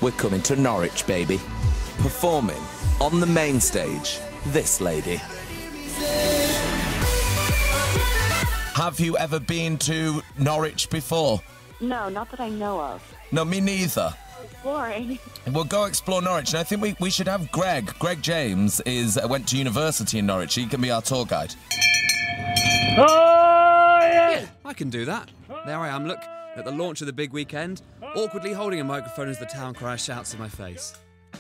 we're coming to Norwich, baby. Performing on the main stage, this lady. Have you ever been to Norwich before? No, not that I know of. No, me neither. Boring. We'll go explore Norwich, and I think we should have Greg. Greg James went to university in Norwich. He can be our tour guide. Oh, yeah, I can do that. There I am, look, at the launch of the big weekend, awkwardly holding a microphone as the town crier shouts in my face.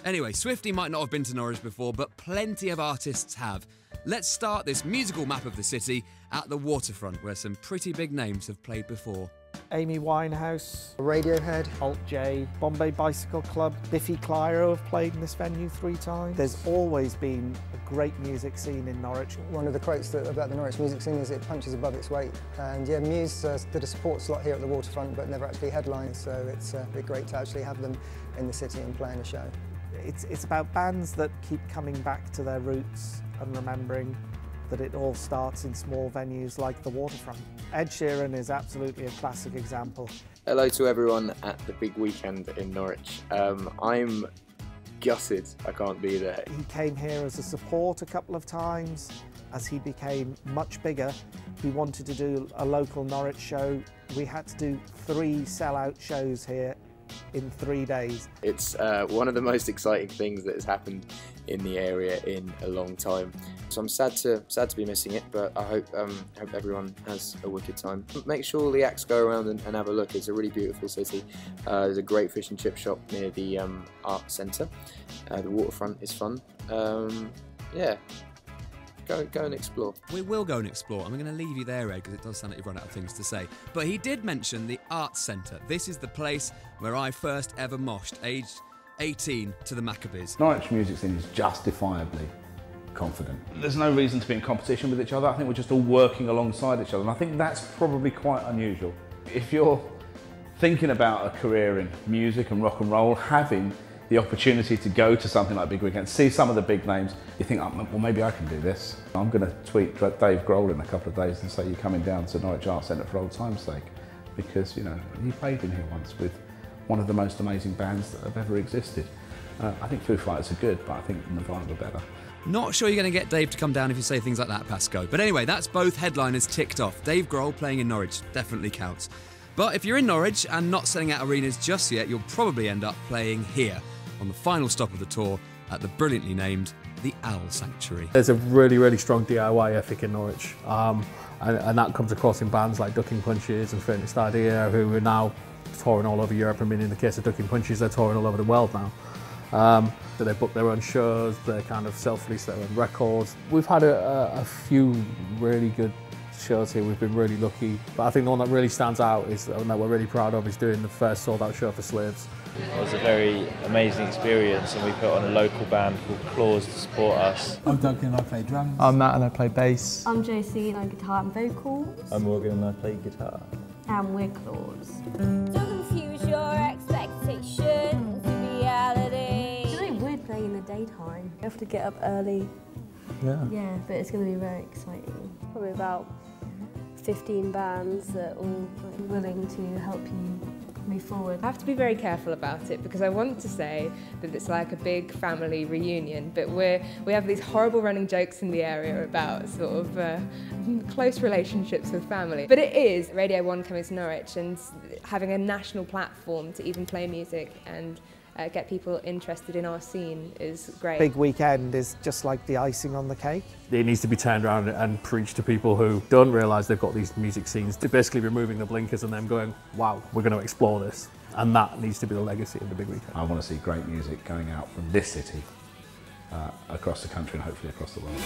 Anyway, Swifty might not have been to Norwich before, but plenty of artists have. Let's start this musical map of the city at the Waterfront, where some pretty big names have played before. Amy Winehouse, Radiohead, Alt J, Bombay Bicycle Club, Biffy Clyro have played in this venue 3 times. There's always been a great music scene in Norwich. One of the quotes about the Norwich music scene is it punches above its weight. And yeah, Muse did a support slot here at the Waterfront but never actually headlined, so it's great to actually have them in the city and playing a show. It's about bands that keep coming back to their roots and remembering that it all starts in small venues like the Waterfront. Ed Sheeran is absolutely a classic example. Hello to everyone at the big weekend in Norwich. I'm gutted I can't be there. He came here as a support a couple of times. As he became much bigger, he wanted to do a local Norwich show. We had to do 3 sellout shows here in 3 days. It's one of the most exciting things that has happened in the area in a long time. So I'm sad to be missing it, but I hope everyone has a wicked time. Make sure the acts go around and have a look. It's a really beautiful city. There's a great fish and chip shop near the art centre. The Waterfront is fun. Yeah. Go and explore. We will go and explore. I'm going to leave you there, Ed, because it does sound like you've run out of things to say. But he did mention the Arts Centre. This is the place where I first ever moshed, aged 18, to the Maccabees. Norwich music scene is justifiably confident. There's no reason to be in competition with each other. I think we're just all working alongside each other, and I think that's probably quite unusual. If you're thinking about a career in music and rock and roll, having the opportunity to go to something like Big Weekend, see some of the big names, you think, oh, well, maybe I can do this. I'm going to tweet Dave Grohl in a couple of days and say you're coming down to Norwich Arts Centre for old time's sake, because, you know, he played in here once with one of the most amazing bands that have ever existed. I think Foo Fighters are good, but I think Nirvana are better. Not sure you're going to get Dave to come down if you say things like that, Pasco. But anyway, that's both headliners ticked off. Dave Grohl playing in Norwich definitely counts. But if you're in Norwich and not selling out arenas just yet, you'll probably end up playing here, on the final stop of the tour, at the brilliantly named the Owl Sanctuary. There's a really, really strong DIY ethic in Norwich, and that comes across in bands like Ducking Punches and Faintest Idea, who are now touring all over Europe. I mean, in the case of Ducking Punches, they're touring all over the world now. They book their own shows, they kind of self-release their own records. We've had a few really good shows here. We've been really lucky, but I think the one that really stands out is the one that we're really proud of is doing the first sold-out show for Slaves. It was a very amazing experience, and we put on a local band called Claws to support us. I'm Duncan and I play drums. I'm Matt and I play bass. I'm Josie and I guitar and vocals. I'm Morgan and I play guitar. And we're Claws. Don't confuse your expectations with reality. It's really weird playing in the daytime. You have to get up early. Yeah, but it's going to be very exciting. Probably about 15 bands that are all willing to help you move forward. I have to be very careful about it because I want to say that it's like a big family reunion, but we have these horrible running jokes in the area about sort of close relationships with family. But it is Radio 1 coming to Norwich and having a national platform to even play music and get people interested in our scene is great. Big Weekend is just like the icing on the cake. It needs to be turned around and preached to people who don't realise they've got these music scenes, to basically removing the blinkers and them going, wow, we're going to explore this. And that needs to be the legacy of the Big Weekend. I want to see great music going out from this city across the country and hopefully across the world.